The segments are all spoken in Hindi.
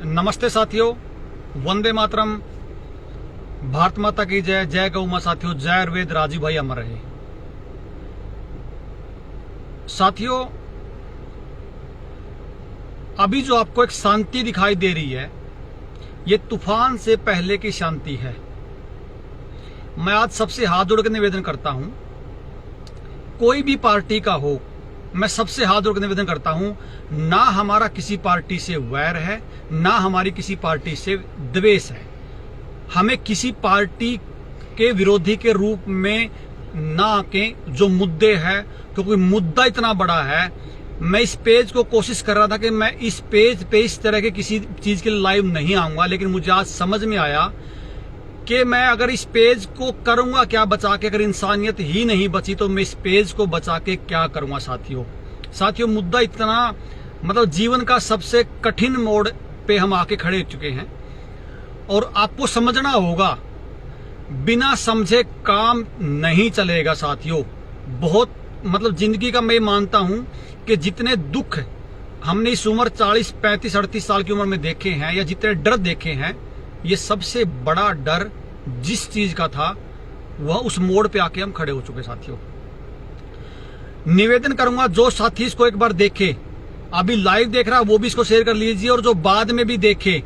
नमस्ते साथियों, वंदे मातरम, भारत माता की जय, जय गौ मां। साथियों, जय आयुर्वेद, राजीव भाई अमर रहे। साथियों, अभी जो आपको एक शांति दिखाई दे रही है, ये तूफान से पहले की शांति है। मैं आज सबसे हाथ जोड़ के निवेदन करता हूं, कोई भी पार्टी का हो, मैं सबसे हाथ जोड़ के निवेदन करता हूं, ना हमारा किसी पार्टी से वैर है, ना हमारी किसी पार्टी से द्वेष है। हमें किसी पार्टी के विरोधी के रूप में ना आके जो मुद्दे हैं, क्योंकि मुद्दा इतना बड़ा है। मैं इस पेज को कोशिश कर रहा था कि मैं इस पेज पे इस तरह के किसी चीज के लिए लाइव नहीं आऊंगा, लेकिन मुझे आज समझ में आया कि मैं अगर इस पेज को करूंगा क्या बचा के, अगर इंसानियत ही नहीं बची तो मैं इस पेज को बचा के क्या करूंगा। साथियों, मुद्दा इतना, मतलब जीवन का सबसे कठिन मोड़ पे हम आके खड़े हो चुके हैं और आपको समझना होगा, बिना समझे काम नहीं चलेगा। साथियों, बहुत मतलब जिंदगी का मैं मानता हूं कि जितने दुख हमने इस उम्र 40, 35, 38 साल की उम्र में देखे हैं, या जितने डर देखे हैं, ये सबसे बड़ा डर जिस चीज का था वह उस मोड़ पे आके हम खड़े हो चुके। साथियों, निवेदन करूंगा, जो साथी इसको एक बार देखे, अभी लाइव देख रहा है वो भी इसको शेयर कर लीजिए, और जो बाद में भी देखे,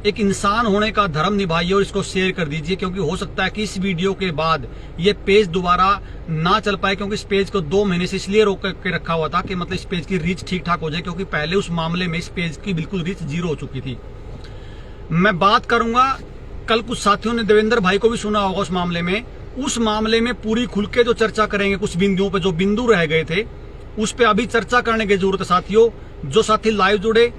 एक इंसान होने का धर्म निभाइए और इसको शेयर कर दीजिए, क्योंकि हो सकता है कि इस वीडियो के बाद ये पेज दोबारा ना चल पाए, क्योंकि इस पेज को 2 महीने से इसलिए रोक के रखा हुआ था कि मतलब इस पेज की रीच ठीक ठाक हो जाए, क्योंकि पहले उस मामले में इस पेज की बिल्कुल रीच 0 हो चुकी थी। मैं बात करूंगा, कल कुछ साथियों ने देवेंद्र भाई को भी सुना होगा, उस मामले में पूरी खुल के जो चर्चा करेंगे, कुछ बिंदुओं पे जो बिंदु रह गए थे उस पे अभी चर्चा करने की जरूरत है। साथियों, जो साथी लाइव जुड़े,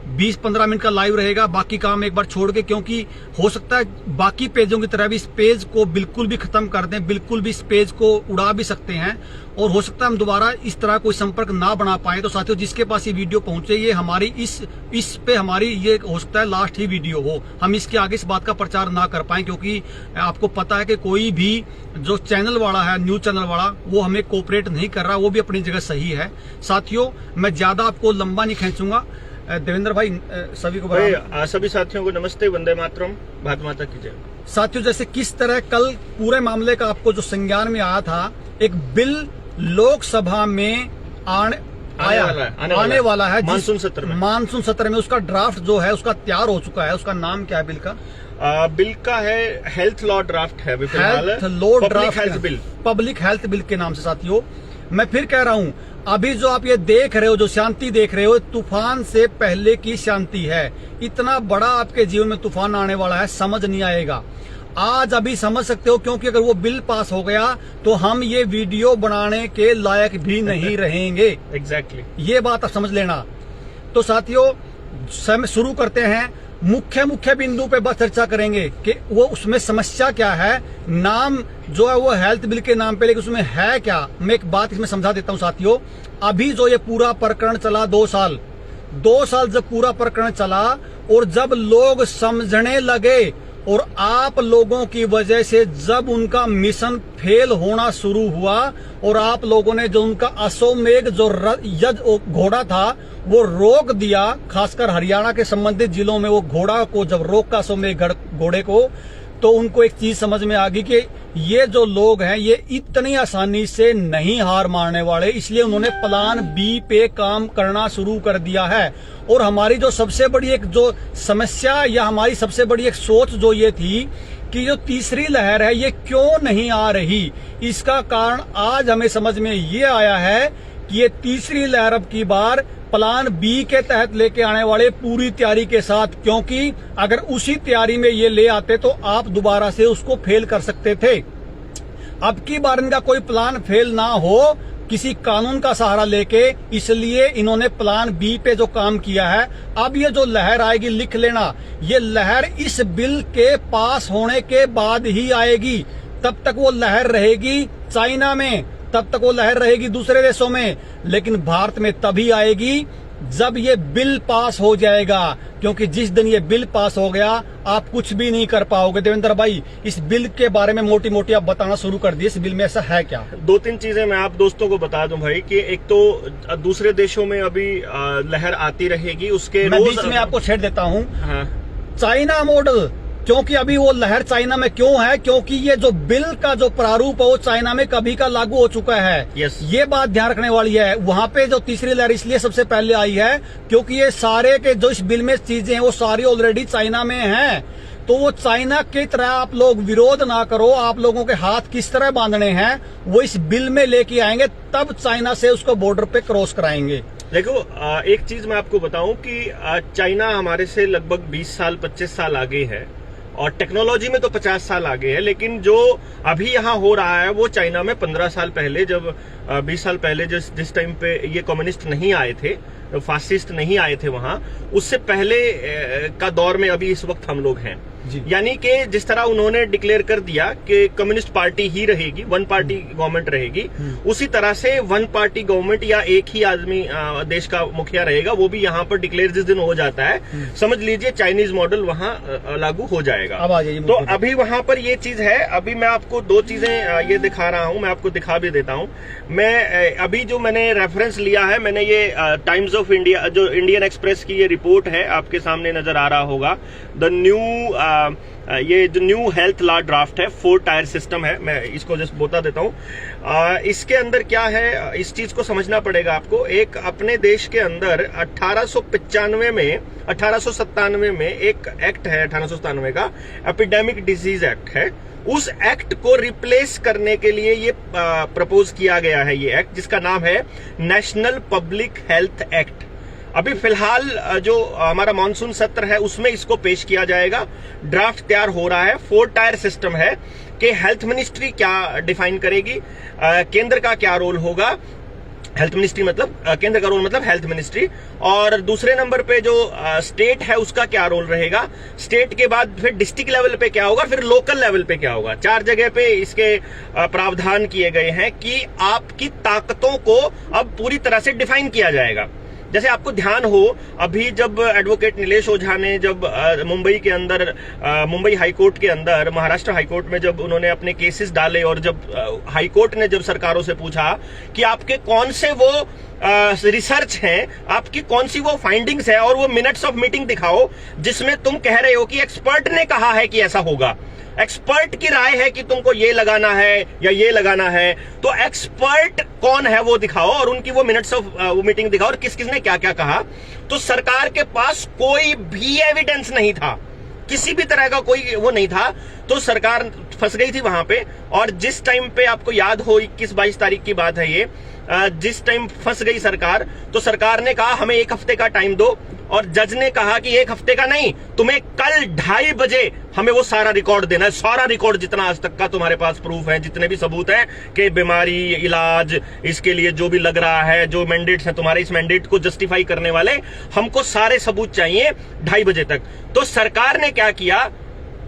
20-15 मिनट का लाइव रहेगा, बाकी काम एक बार छोड़ के, क्योंकि हो सकता है बाकी पेजों की तरह भी इस पेज को बिल्कुल भी खत्म कर दें, बिल्कुल भी इस पेज को उड़ा भी सकते हैं, और हो सकता है हम दोबारा इस तरह कोई संपर्क ना बना पाए। तो साथियों, जिसके पास ये वीडियो पहुंचे, ये हमारी इस पे हमारी ये हो सकता है लास्ट ही वीडियो हो, हम इसके आगे इस बात का प्रचार ना कर पाए, क्योंकि आपको पता है कि कोई भी जो चैनल वाला है, न्यूज चैनल वाला, वो हमें कोऑपरेट नहीं कर रहा, वो भी अपनी जगह सही है। साथियों, मैं ज्यादा आपको लंबा नहीं खींचूंगा। देवेंद्र भाई, सभी को सभी साथियों को नमस्ते, वंदे मातरम, भारत माता की जय। साथियों, जैसे किस तरह कल पूरे मामले का आपको जो संज्ञान में आया था, एक बिल लोकसभा में आने वाला है मानसून सत्र में उसका ड्राफ्ट जो है उसका तैयार हो चुका है। उसका नाम क्या है बिल का? बिल का है हेल्थ लॉ ड्राफ्ट है, health law draft bill, public health bill के नाम से। साथियों, मैं फिर कह रहा हूं, अभी जो आप ये देख रहे हो, जो शांति देख रहे हो, तूफान से पहले की शांति है। इतना बड़ा आपके जीवन में तूफान आने वाला है, समझ नहीं आएगा। आज अभी समझ सकते हो, क्योंकि अगर वो बिल पास हो गया तो हम ये वीडियो बनाने के लायक भी नहीं रहेंगे। एग्जैक्टली, ये बात आप समझ लेना। तो साथियों, शुरू करते हैं। मुख्य बिंदु पे बस चर्चा करेंगे कि वो उसमें समस्या क्या है। नाम जो है वो हेल्थ बिल के नाम पे, लेकिन उसमें है क्या, मैं एक बात इसमें समझा देता हूं। साथियों, अभी जो ये पूरा प्रकरण चला, 2 साल जब पूरा प्रकरण चला, और जब लोग समझने लगे, और आप लोगों की वजह से जब उनका मिशन फेल होना शुरू हुआ, और आप लोगों ने जो उनका अश्वमेध जो घोड़ा था वो रोक दिया, खासकर हरियाणा के संबंधित जिलों में वो घोड़ा को जब रोका, अश्वमेध घोड़े को, तो उनको एक चीज समझ में आ गई कि ये जो लोग हैं ये इतनी आसानी से नहीं हार मारने वाले, इसलिए उन्होंने प्लान बी पे काम करना शुरू कर दिया है। और हमारी जो सबसे बड़ी एक जो समस्या, या हमारी सबसे बड़ी एक सोच जो ये थी कि जो तीसरी लहर है ये क्यों नहीं आ रही, इसका कारण आज हमें समझ में ये आया है कि ये तीसरी लहर अब की बार प्लान बी के तहत लेके आने वाले, पूरी तैयारी के साथ, क्योंकि अगर उसी तैयारी में ये ले आते तो आप दोबारा से उसको फेल कर सकते थे। अब की बार इनका कोई प्लान फेल ना हो, किसी कानून का सहारा लेके, इसलिए इन्होंने प्लान बी पे जो काम किया है। अब ये जो लहर आएगी, लिख लेना, ये लहर इस बिल के पास होने के बाद ही आएगी। तब तक वो लहर रहेगी चाइना में, तब तक वो लहर रहेगी दूसरे देशों में, लेकिन भारत में तभी आएगी जब ये बिल पास हो जाएगा, क्योंकि जिस दिन ये बिल पास हो गया आप कुछ भी नहीं कर पाओगे। देवेंद्र भाई, इस बिल के बारे में मोटी मोटी आप बताना शुरू कर दिए, इस बिल में ऐसा है क्या? 2-3 चीजें मैं आप दोस्तों को बता दूं भाई कि एक तो दूसरे देशों में अभी लहर आती रहेगी, उसके मैं रोज बीच में आपको छेड़ देता हूँ। हाँ चाइना मॉडल, क्योंकि अभी वो लहर चाइना में क्यों है? क्योंकि ये जो बिल का जो प्रारूप है वो चाइना में कभी का लागू हो चुका है। यस। ये बात ध्यान रखने वाली है। वहां पे जो तीसरी लहर इसलिए सबसे पहले आई है क्योंकि ये सारे के जो इस बिल में चीजें हैं वो सारी ऑलरेडी चाइना में हैं। तो वो चाइना की तरह आप लोग विरोध ना करो, आप लोगों के हाथ किस तरह बांधने हैं वो इस बिल में लेके आएंगे, तब चाइना से उसको बॉर्डर पे क्रॉस कराएंगे। देखो, एक चीज मैं आपको बताऊं कि चाइना हमारे से लगभग 20 साल 25 साल आगे है और टेक्नोलॉजी में तो 50 साल आगे है, लेकिन जो अभी यहाँ हो रहा है वो चाइना में 15 साल पहले, जब 20 साल पहले जिस टाइम पे ये कम्युनिस्ट नहीं आए थे, फासिस्ट नहीं आए थे वहां, उससे पहले का दौर में अभी इस वक्त हम लोग हैं। यानी कि जिस तरह उन्होंने डिक्लेयर कर दिया कि कम्युनिस्ट पार्टी ही रहेगी, वन पार्टी गवर्नमेंट रहेगी, उसी तरह से वन पार्टी गवर्नमेंट या एक ही आदमी देश का मुखिया रहेगा, वो भी यहाँ पर डिक्लेयर जिस दिन हो जाता है, समझ लीजिए चाइनीज मॉडल वहाँ लागू हो जाएगा। अब आ जाइए। तो अभी वहां पर ये चीज है। अभी मैं आपको 2 चीजें ये दिखा रहा हूं, मैं आपको दिखा भी देता हूं। मैं अभी जो मैंने रेफरेंस लिया है, मैंने ये टाइम्स ऑफ इंडिया, जो इंडियन एक्सप्रेस की ये रिपोर्ट है, आपके सामने नजर आ रहा होगा। द न्यू ये जो न्यू हेल्थ लॉ ड्राफ्ट है, 4 टायर सिस्टम है, मैं इसको जस्ट बता देता हूं। इसके अंदर क्या है, इस चीज को समझना पड़ेगा आपको। एक अपने देश के अंदर 1895 में 1897 में एक एक्ट है, 1897 का एपिडेमिक डिजीज एक्ट है। उस एक्ट को रिप्लेस करने के लिए ये प्रपोज किया गया है, ये एक्ट जिसका नाम है नेशनल पब्लिक हेल्थ एक्ट। अभी फिलहाल जो हमारा मॉनसून सत्र है उसमें इसको पेश किया जाएगा। ड्राफ्ट तैयार हो रहा है। 4 टायर सिस्टम है कि हेल्थ मिनिस्ट्री क्या डिफाइन करेगी, केंद्र का क्या रोल होगा। हेल्थ मिनिस्ट्री मतलब केंद्र का रोल मतलब हेल्थ मिनिस्ट्री, और दूसरे नंबर पे जो स्टेट है उसका क्या रोल रहेगा। स्टेट के बाद फिर डिस्ट्रिक्ट लेवल पे क्या होगा, फिर लोकल लेवल पे क्या होगा। 4 जगह पे इसके प्रावधान किए गए हैं कि आपकी ताकतों को अब पूरी तरह से डिफाइन किया जाएगा। जैसे आपको ध्यान हो, अभी जब एडवोकेट नीलेश ओझा ने जब मुंबई के अंदर, मुंबई हाईकोर्ट के अंदर, महाराष्ट्र हाईकोर्ट में जब उन्होंने अपने केसेस डाले और जब हाईकोर्ट ने जब सरकारों से पूछा कि आपके कौन से वो रिसर्च हैं, आपकी कौन सी वो फाइंडिंग्स है और वो मिनट्स ऑफ मीटिंग दिखाओ जिसमें तुम कह रहे हो कि एक्सपर्ट ने कहा है कि ऐसा होगा, एक्सपर्ट की राय है कि तुमको ये लगाना है या ये लगाना है, तो एक्सपर्ट कौन है वो दिखाओ और उनकी वो मिनट्स ऑफ वो मीटिंग दिखाओ और किस किसने क्या क्या कहा। तो सरकार के पास कोई भी एविडेंस नहीं था, किसी भी तरह का कोई वो नहीं था, तो सरकार फंस गई थी वहां पे। और जिस टाइम पे आपको याद हो, 21-22 तारीख की बात है ये, जिस टाइम फंस गई सरकार, तो सरकार ने कहा हमें 1 हफ्ते का टाइम दो, और जज ने कहा कि 1 हफ्ते का नहीं, तुम्हें कल 2:30 बजे हमें वो सारा रिकॉर्ड देना है, सारा रिकॉर्ड जितना आज तक का तुम्हारे पास प्रूफ है, जितने भी सबूत हैं कि बीमारी, इलाज, इसके लिए जो भी लग रहा है, जो मैंडेट्स हैं तुम्हारे, इस मैंडेट को जस्टिफाई करने वाले, हमको सारे सबूत चाहिए 2:30 बजे तक। तो सरकार ने क्या किया,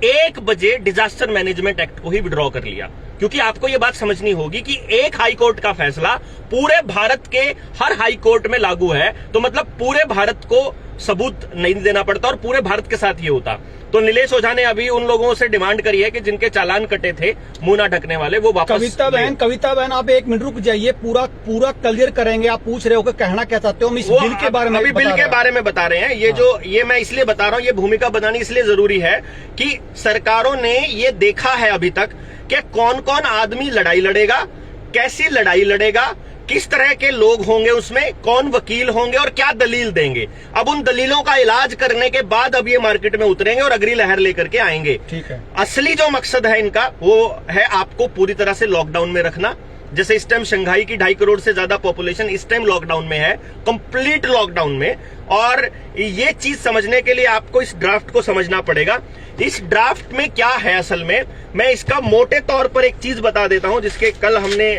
1 बजे डिजास्टर मैनेजमेंट एक्ट को ही विड्रॉ कर लिया। क्योंकि आपको ये बात समझनी होगी कि एक हाई कोर्ट का फैसला पूरे भारत के हर हाई कोर्ट में लागू है, तो मतलब पूरे भारत को सबूत नहीं देना पड़ता और पूरे भारत के साथ ये होता। तो नीलेश ओझा ने अभी उन लोगों से डिमांड करी है कि जिनके चालान कटे थे मुंह ना ढकने वाले, वो वापस। कविता बहन आप 1 मिनट रुक जाइए, पूरा क्लियर करेंगे। आप पूछ रहे हो कि कहना क्या चाहते हो, हम इस बिल के बारे में अभी बिल के बारे में बता रहे हैं। ये मैं इसलिए बता रहा हूं, ये भूमिका बनानी इसलिए जरूरी है कि सरकारों ने ये देखा है अभी तक कि कौन कौन आदमी लड़ाई लड़ेगा, कैसी लड़ाई लड़ेगा, किस तरह के लोग होंगे उसमें, कौन वकील होंगे और क्या दलील देंगे। अब उन दलीलों का इलाज करने के बाद अब ये मार्केट में उतरेंगे और अगली लहर लेकर के आएंगे। ठीक है। असली जो मकसद है इनका वो है आपको पूरी तरह से लॉकडाउन में रखना। जैसे इस टाइम शंघाई की 2.5 करोड़ से ज्यादा पॉपुलेशन इस टाइम लॉकडाउन में है, कंप्लीट लॉकडाउन में। और ये चीज समझने के लिए आपको इस ड्राफ्ट को समझना पड़ेगा। इस ड्राफ्ट में क्या है असल में, मैं इसका मोटे तौर पर एक चीज बता देता हूं, जिसके कल हमने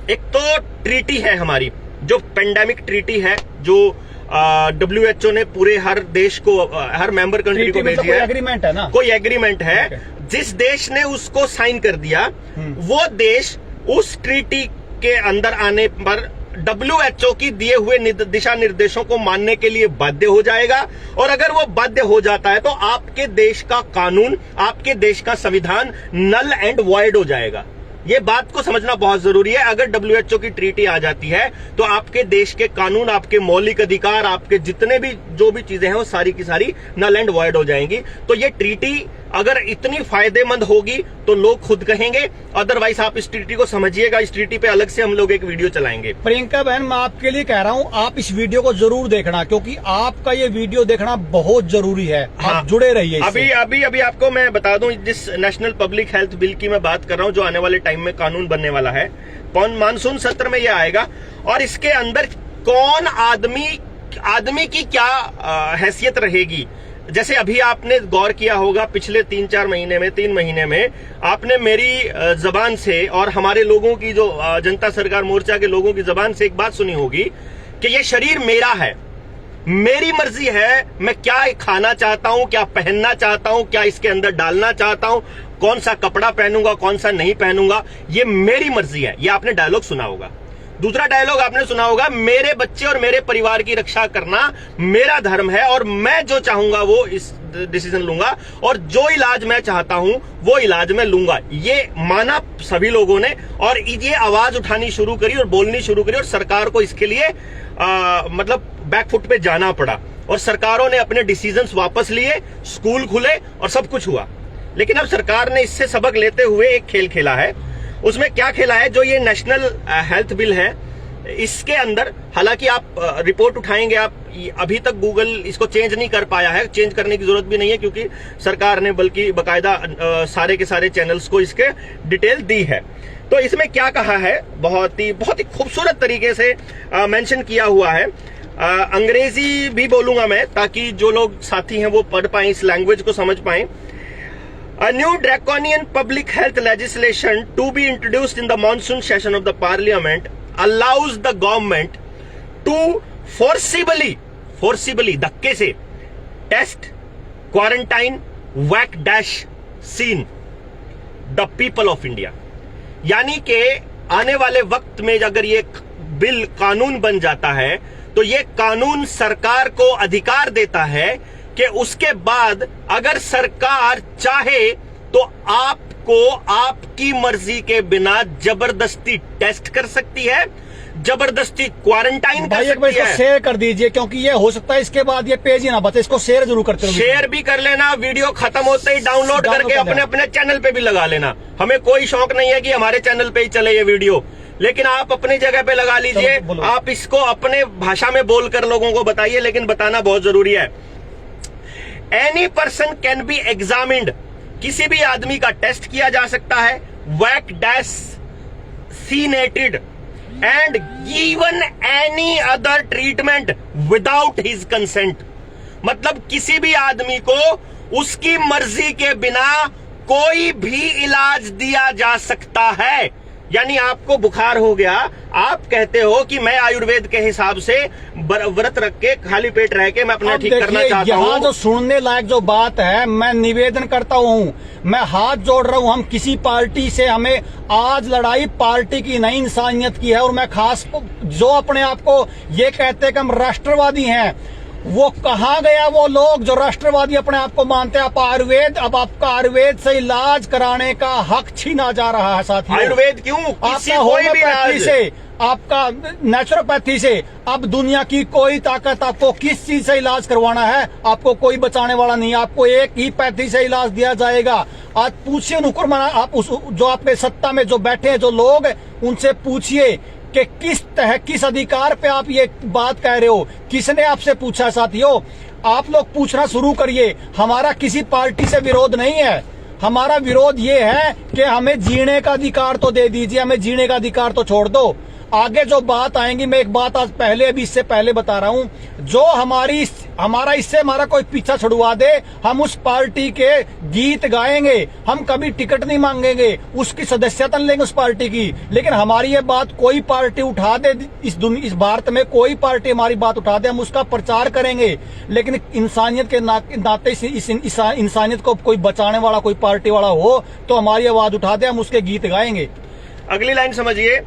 एक तो ट्रीटी है हमारी, जो पेंडेमिक ट्रीटी है, जो WHO ने पूरे हर देश को, हर मेंबर कंट्री को भेजी है। एग्रीमेंट है ना, कोई एग्रीमेंट है। जिस देश ने उसको साइन कर दिया वो देश उस ट्रीटी के अंदर आने पर WHO की दिए हुए दिशा निर्देशों को मानने के लिए बाध्य हो जाएगा। और अगर वो बाध्य हो जाता है तो आपके देश का कानून, आपके देश का संविधान नल एंड वॉइड हो जाएगा। ये बात को समझना बहुत जरूरी है। अगर WHO की ट्रीटी आ जाती है तो आपके देश के कानून, आपके मौलिक अधिकार, आपके जितने भी जो भी चीजें हैं वो सारी की सारी नल एंड वॉइड हो जाएंगी। तो ये ट्रीटी अगर इतनी फायदेमंद होगी तो लोग खुद कहेंगे, अदरवाइज आप इस ट्रीटी को समझिएगा। इस ट्रीटी पे अलग से हम लोग एक वीडियो चलाएंगे। प्रियंका बहन, मैं आपके लिए कह रहा हूं, आप इस वीडियो को जरूर देखना, क्योंकि आपका ये वीडियो देखना बहुत जरूरी है। हाँ, आप जुड़े रहिए इससे। अभी आपको मैं बता दूं, जिस नेशनल पब्लिक हेल्थ बिल की मैं बात कर रहा हूं, जो आने वाले टाइम में कानून बनने वाला है, मानसून सत्र में यह आएगा। और इसके अंदर कौन आदमी की क्या हैसियत रहेगी। जैसे अभी आपने गौर किया होगा, पिछले 3 महीने में आपने मेरी जबान से और हमारे लोगों की, जो जनता सरकार मोर्चा के लोगों की जबान से एक बात सुनी होगी कि ये शरीर मेरा है, मेरी मर्जी है, मैं क्या खाना चाहता हूं, क्या पहनना चाहता हूं, क्या इसके अंदर डालना चाहता हूं, कौन सा कपड़ा पहनूंगा, कौन सा नहीं पहनूंगा, ये मेरी मर्जी है। ये आपने डायलॉग सुना होगा। दूसरा डायलॉग आपने सुना होगा, मेरे बच्चे और मेरे परिवार की रक्षा करना मेरा धर्म है और मैं जो चाहूंगा वो इस डिसीजन लूंगा और जो इलाज मैं चाहता हूं वो इलाज मैं लूंगा। ये माना सभी लोगों ने और ये आवाज उठानी शुरू करी और बोलनी शुरू करी और सरकार को इसके लिए मतलब बैकफुट पे जाना पड़ा और सरकारों ने अपने डिसीजंस वापस लिए, स्कूल खुले और सब कुछ हुआ। लेकिन अब सरकार ने इससे सबक लेते हुए एक खेल खेला है। उसमें क्या खेला है, जो ये नेशनल हेल्थ बिल है, इसके अंदर हालांकि आप रिपोर्ट उठाएंगे, आप अभी तक गूगल इसको चेंज नहीं कर पाया है, चेंज करने की जरूरत भी नहीं है क्योंकि सरकार ने बल्कि बकायदा सारे के सारे चैनल्स को इसके डिटेल दी है। तो इसमें क्या कहा है, बहुत ही खूबसूरत तरीके से मेंशन किया हुआ है। अंग्रेजी भी बोलूंगा मैं ताकि जो लोग साथी हैं वो पढ़ पाएं, इस लैंग्वेज को समझ पाएं। A new draconian public health legislation to be introduced in the monsoon session of the parliament allows the government to forcibly धक्के से test, quarantine, whack dash scene the people of India। यानी कि आने वाले वक्त में अगर ये बिल कानून बन जाता है तो ये कानून सरकार को अधिकार देता है कि उसके बाद अगर सरकार चाहे तो आपको आपकी मर्जी के बिना जबरदस्ती टेस्ट कर सकती है, जबरदस्ती क्वारंटाइन कर सकती है। शेयर कर दीजिए क्योंकि ये हो सकता है इसके बाद ये पेज ही ना बचे, इसको शेयर जरूर करते रहिए। शेयर भी कर लेना, वीडियो खत्म होते ही डाउनलोड करके अपने अपने चैनल पे भी लगा लेना। हमें कोई शौक नहीं है कि हमारे चैनल पे ही चले ये वीडियो, लेकिन आप अपनी जगह पे लगा लीजिए। आप इसको अपने भाषा में बोलकर लोगों को बताइए, लेकिन बताना बहुत जरूरी है। Any person can be examined, किसी भी आदमी का टेस्ट किया जा सकता है, vaccinated and given any other treatment without his consent. मतलब किसी भी आदमी को उसकी मर्जी के बिना कोई भी इलाज दिया जा सकता है। यानी आपको बुखार हो गया, आप कहते हो कि मैं आयुर्वेद के हिसाब से व्रत रख के खाली पेट रह के मैं अपना ठीक करना चाहता हूं। यहाँ जो सुनने लायक जो बात है, मैं निवेदन करता हूं, मैं हाथ जोड़ रहा हूं, हम किसी पार्टी से, हमें आज लड़ाई पार्टी की नहीं इंसानियत की है। और मैं खास जो अपने आप को ये कहते हैं कि हम राष्ट्रवादी हैं, वो कहाँ गया वो लोग जो राष्ट्रवादी अपने आप को मानते हैं। आप आयुर्वेद, अब आपका आयुर्वेद से इलाज कराने का हक छीना जा रहा है साथियों। आयुर्वेद क्यों? आपका होम्योपैथी से, आपका नेचुरोपैथी से, अब दुनिया की कोई ताकत आपको किस चीज से इलाज करवाना है, आपको कोई बचाने वाला नहीं। आपको एक ही पैथी से इलाज दिया जाएगा। आज पूछिए नुकुरमाना, आप जो आपके सत्ता में जो बैठे हैं जो लोग, उनसे पूछिए कि किस अधिकार पे आप ये बात कह रहे हो, किसने आपसे पूछा। साथियों, आप लोग पूछना शुरू करिए। हमारा किसी पार्टी से विरोध नहीं है, हमारा विरोध ये है कि हमें जीने का अधिकार तो दे दीजिए, हमें जीने का अधिकार तो छोड़ दो। आगे जो बात आएंगी, मैं एक बात आज पहले, अभी इससे पहले बता रहा हूं, जो हमारा कोई पीछा छुड़वा दे, हम उस पार्टी के गीत गाएंगे, हम कभी टिकट नहीं मांगेंगे, उसकी सदस्यता लेंगे उस पार्टी की। लेकिन हमारी ये बात कोई पार्टी उठा दे, इस भारत में कोई पार्टी हमारी बात उठा दे, हम उसका प्रचार करेंगे। लेकिन इंसानियत के नाते इस इंसानियत को कोई बचाने वाला, कोई पार्टी वाला हो तो हमारी आवाज उठा दे, हम उसके गीत गाएंगे। अगली लाइन समझिए।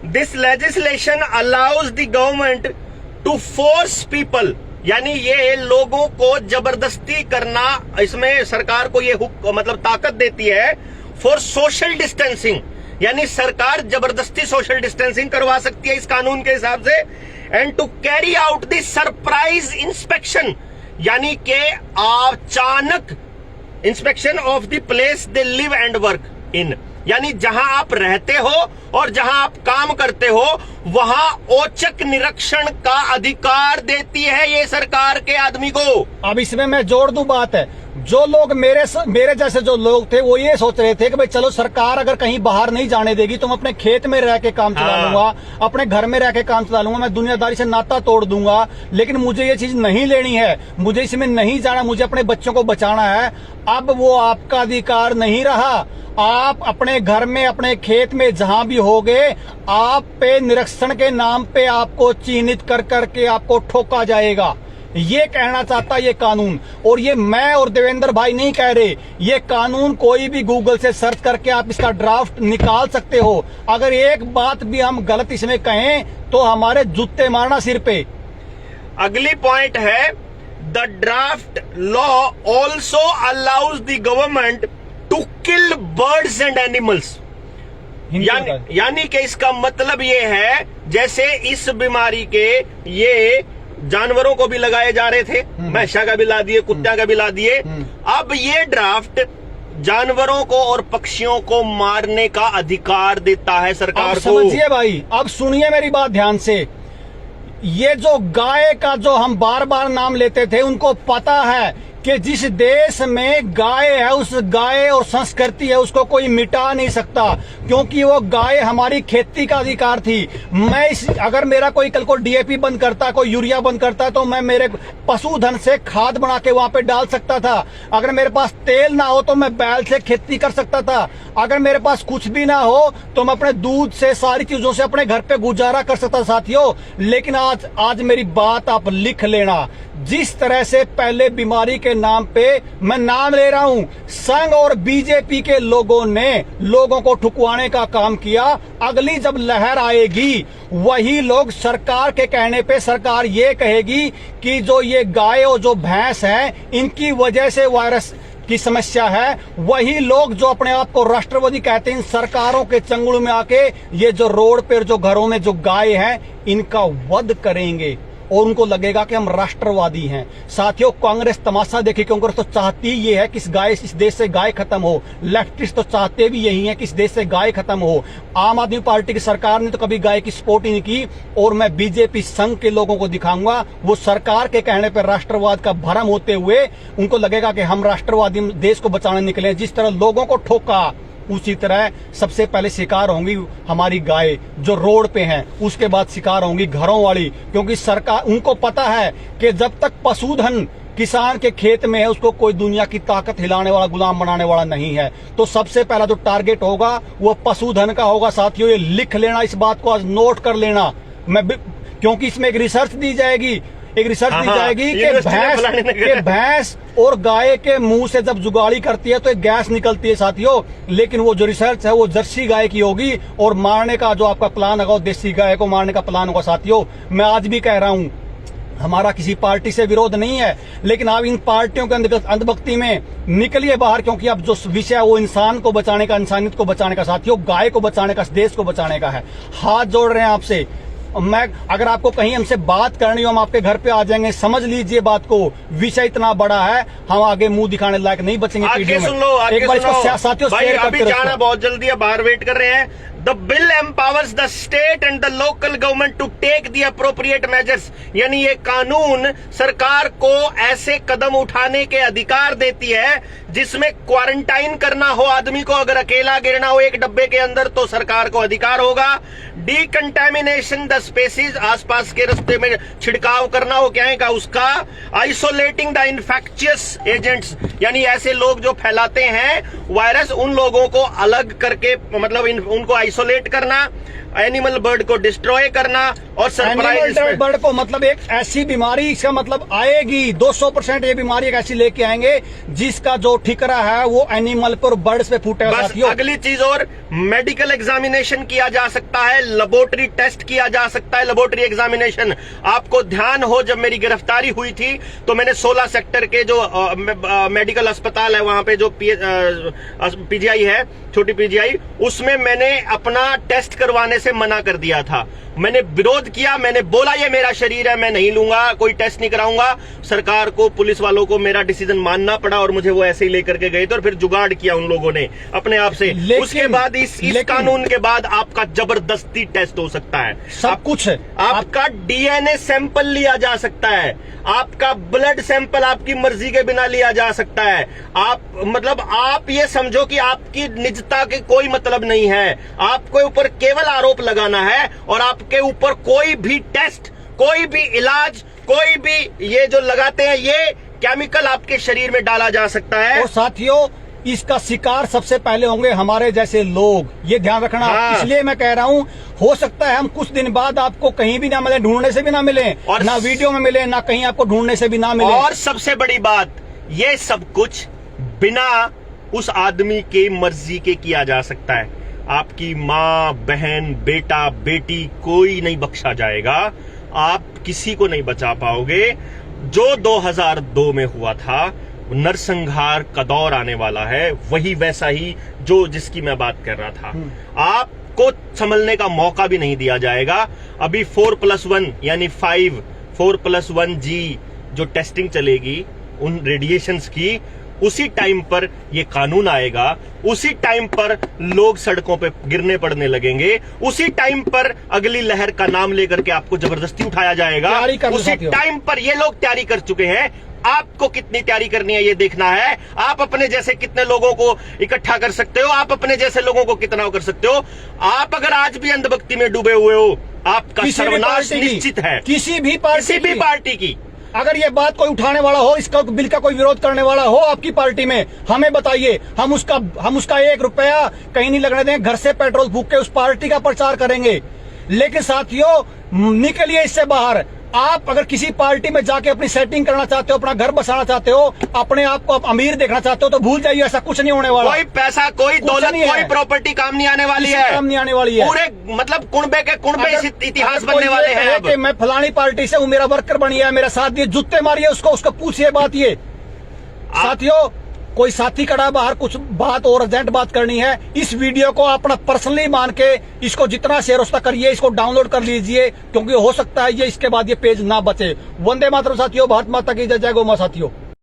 This legislation allows the government to force people, यानी ये लोगों को जबरदस्ती करना, इसमें सरकार को ये मतलब ताकत देती है फॉर सोशल डिस्टेंसिंग, यानी सरकार जबरदस्ती सोशल डिस्टेंसिंग करवा सकती है इस कानून के हिसाब से। And to carry out the surprise inspection, यानी कि अचानक inspection of the place they live and work in, यानी जहां आप रहते हो और जहां आप काम करते हो वहां औचक निरीक्षण का अधिकार देती है ये सरकार के आदमी को। अब इसमें मैं जोड़ दूं बात है, जो लोग मेरे जैसे जो लोग थे वो ये सोच रहे थे कि भाई चलो सरकार अगर कहीं बाहर नहीं जाने देगी तो मैं अपने खेत में रह के काम चला लूंगा, अपने घर में रह के काम चला लूंगा, मैं दुनियादारी से नाता तोड़ दूंगा। लेकिन मुझे ये चीज नहीं लेनी है, मुझे इसमें नहीं जाना, मुझे अपने बच्चों को बचाना है। अब वो आपका अधिकार नहीं रहा। आप अपने घर में, अपने खेत में जहां भी होगे, आप पे निरीक्षण के नाम पे आपको चिन्हित कर करके आपको ठोका जाएगा। ये कहना चाहता ये कानून, और ये मैं और देवेंद्र भाई नहीं कह रहे, ये कानून कोई भी गूगल से सर्च करके आप इसका ड्राफ्ट निकाल सकते हो। अगर एक बात भी हम गलत इसमें कहें तो हमारे जूते मारना सिर पे। अगली पॉइंट है, the draft law also allows the government to kill birds and animals, यानी कि इसका मतलब ये है जैसे इस बीमारी के ये जानवरों को भी लगाए जा रहे थे, भैंसा का भी ला दिए, कुत्ता का भी ला दिए, अब ये ड्राफ्ट जानवरों को और पक्षियों को मारने का अधिकार देता है सरकार को। समझिए भाई, अब सुनिए मेरी बात ध्यान से। ये जो गाय का जो हम बार बार नाम लेते थे, उनको पता है कि जिस देश में गाय है, उस गाय और संस्कृति है, उसको कोई मिटा नहीं सकता, क्योंकि वो गाय हमारी खेती का अधिकार थी। अगर मेरा कोई कल को डीएपी बंद करता, कोई यूरिया बंद करता, तो मैं मेरे पशुधन से खाद बना के वहां पे डाल सकता था। अगर मेरे पास तेल ना हो तो मैं बैल से खेती कर सकता था। अगर मेरे पास कुछ भी ना हो तो मैं अपने दूध से, सारी चीजों से अपने घर पे गुजारा कर सकता साथियों। लेकिन आज मेरी बात आप लिख लेना, जिस तरह से पहले बीमारी के नाम पे, मैं नाम ले रहा हूं, संघ और बीजेपी के लोगों ने लोगों को ठुकवाने का काम किया, अगली जब लहर आएगी वही लोग सरकार के कहने पे, सरकार ये कहेगी कि जो ये गाय और जो भैंस है इनकी वजह से वायरस की समस्या है, वही लोग जो अपने आप को राष्ट्रवादी कहते हैं, इन सरकारों के चंगुल में आके ये जो रोड पर जो घरों में जो गाय है इनका वध करेंगे और उनको लगेगा कि हम राष्ट्रवादी हैं। साथियों, कांग्रेस तमाशा देखिए, कांग्रेस तो चाहती ये है कि इस देश से गाय खत्म हो। लेफ्टिस्ट तो चाहते भी यही है कि इस देश से गाय खत्म हो। आम आदमी पार्टी की सरकार ने तो कभी गाय की सपोर्ट ही नहीं की, और मैं बीजेपी संघ के लोगों को दिखाऊंगा, वो सरकार के कहने पर राष्ट्रवाद का भरम होते हुए उनको लगेगा कि हम राष्ट्रवादी देश को बचाने निकले। जिस तरह लोगों को ठोका, उसी तरह सबसे पहले शिकार होंगी हमारी गाय जो रोड पे हैं, उसके बाद शिकार होंगी घरों वाली, क्योंकि सरकार, उनको पता है कि जब तक पशुधन किसान के खेत में है उसको कोई दुनिया की ताकत हिलाने वाला, गुलाम बनाने वाला नहीं है। तो सबसे पहला जो टारगेट होगा वो पशुधन का होगा। साथियों, ये लिख लेना, इस बात को आज नोट कर लेना, क्योंकि इसमें एक रिसर्च दी जाएगी कि भैंस और गाय के मुंह से जब जुगाड़ी करती है तो एक गैस निकलती है साथियों। लेकिन वो जो रिसर्च है वो जर्सी गाय की होगी, और मारने का जो आपका प्लान होगा वो देसी गाय को मारने का प्लान होगा। साथियों, मैं आज भी कह रहा हूं, हमारा किसी पार्टी से विरोध नहीं है, लेकिन आप इन पार्टियों के अंधभक्ति में निकलिए बाहर, क्योंकि अब जो विषय है वो इंसान को बचाने का, इंसानियत को बचाने का, साथियों गाय को बचाने का, देश को बचाने का है। हाथ जोड़ रहे हैं आपसे। अगर आपको कहीं हमसे बात करनी हो, हम आपके घर पे आ जाएंगे। समझ लीजिए बात को, विषय इतना बड़ा है, हम आगे मुंह दिखाने लायक नहीं बचेंगे। आगे सुन लो, एक बार इसको साथियों शेयर करते रहो। जाना बहुत जल्दी है, बाहर वेट कर रहे हैं। The bill empowers the state and the local government to take the appropriate measures, यानी ये कानून सरकार को ऐसे कदम उठाने के अधिकार देती है जिसमें क्वारंटाइन करना हो आदमी को, अगर अकेला गिरना हो एक डब्बे के अंदर तो सरकार को अधिकार होगा। डिकंटेमिनेशन द स्पेसीज, आसपास के रास्ते में छिड़काव करना हो क्या है का उसका। आइसोलेटिंग द इन्फेक्शियस एजेंट्स, यानी ऐसे लोग जो फैलाते हैं वायरस, उन लोगों को अलग करके, मतलब उनको आइसोलेट करना, एनिमल बर्ड को डिस्ट्रॉय करना और सरप्राइज एनिमल बर्ड को मतलब एक ऐसी बीमारी, इसका मतलब आएगी 200% ये बीमारी एक ऐसी लेके आएंगे जिसका जो ठिकरा है वो एनिमल पर, बर्ड्स पे फूटेगा बस। साथियों। अगली चीज और, मेडिकल एग्जामिनेशन किया जा सकता है, लेबोरेटरी टेस्ट किया जा सकता है, लेबोरेटरी एग्जामिनेशन। आपको ध्यान हो, जब मेरी गिरफ्तारी हुई थी तो मैंने 16 सेक्टर के जो मेडिकल अस्पताल है, वहां पे जो पीजीआई है, छोटी पीजीआई, उसमें मैंने अपना टेस्ट करवाने से मना कर दिया था। मैंने विरोध किया, मैंने बोला ये मेरा शरीर है, मैं नहीं लूंगा, कोई टेस्ट नहीं कराऊंगा। सरकार को, पुलिस वालों को मेरा डिसीजन मानना पड़ा और मुझे वो ऐसे ही लेकर के गए थे और फिर जुगाड़ किया उन लोगों ने अपने आप से। उसके बाद इस कानून के बाद आपका जबरदस्ती टेस्ट हो सकता है, सब कुछ है। आपका डीएनए सैंपल लिया जा सकता है, आपका ब्लड सैंपल आपकी मर्जी के बिना लिया जा सकता है। आप ये समझो कि आपकी निजता के कोई मतलब नहीं है, आपके ऊपर केवल आरोप लगाना है और आपके ऊपर कोई भी टेस्ट, कोई भी इलाज, कोई भी ये जो लगाते हैं ये केमिकल आपके शरीर में डाला जा सकता है। और साथियों, इसका शिकार सबसे पहले होंगे हमारे जैसे लोग, ये ध्यान रखना। हाँ। इसलिए मैं कह रहा हूँ, हो सकता है हम कुछ दिन बाद आपको कहीं भी ना मिले, ढूंढने से भी ना मिले, और ना वीडियो में मिले, ना कहीं आपको ढूंढने से भी ना मिले। और सबसे बड़ी बात, ये सब कुछ बिना उस आदमी के मर्जी के किया जा सकता है। आपकी माँ, बहन, बेटा, बेटी, कोई नहीं बख्शा जाएगा, आप किसी को नहीं बचा पाओगे। जो 2002 में हुआ था, नरसंहार का दौर आने वाला है, वही वैसा ही जो जिसकी मैं बात कर रहा था। आपको संभलने का मौका भी नहीं दिया जाएगा। अभी 4+1 यानी 5, 4+1G जो टेस्टिंग चलेगी उन रेडिएशंस की, उसी टाइम पर ये कानून आएगा, उसी टाइम पर लोग सड़कों पे गिरने पड़ने लगेंगे, उसी टाइम पर अगली लहर का नाम लेकर के आपको जबरदस्ती उठाया जाएगा। उसी टाइम पर ये लोग तैयारी कर चुके हैं। आपको कितनी तैयारी करनी है ये देखना है। आप अपने जैसे कितने लोगों को इकट्ठा कर सकते हो, आप अपने जैसे लोगों को कितना कर सकते हो। आप अगर आज भी अंधभक्ति में डूबे हुए हो, आपका सर्वनाश निश्चित है। किसी भी पार्टी की अगर ये बात कोई उठाने वाला हो, इसका बिल का कोई विरोध करने वाला हो आपकी पार्टी में, हमें बताइए। हम उसका 1 रुपया कहीं नहीं लगने देंगे। घर से पेट्रोल फूंक के उस पार्टी का प्रचार करेंगे। लेकिन साथियों, निकलिए इससे बाहर। आप अगर किसी पार्टी में जाके अपनी सेटिंग करना चाहते हो, अपना घर बसाना चाहते हो, अपने आप को अमीर देखना चाहते हो, तो भूल जाइए, ऐसा कुछ नहीं होने वाला। कोई पैसा, कोई दौलत, कोई प्रॉपर्टी काम नहीं आने वाली है, काम नहीं आने वाली है। पूरे मतलब कुनबे इतिहास बनने वाले हैं। कि मैं फलानी पार्टी से हूँ, मेरा वर्कर बनिए, मेरा साथ दिए, जूते मारिए उसको पूछिए बात ये। साथियों, कोई साथी खड़ा बाहर, कुछ बात और अर्जेंट बात करनी है, इस वीडियो को अपना पर्सनली मान के इसको जितना शेयर उसका करिए, इसको डाउनलोड कर लीजिए, क्योंकि हो सकता है ये इसके बाद ये पेज ना बचे। वंदे मातरम साथियों, भारत माता की जय, जय गौ मां साथियों।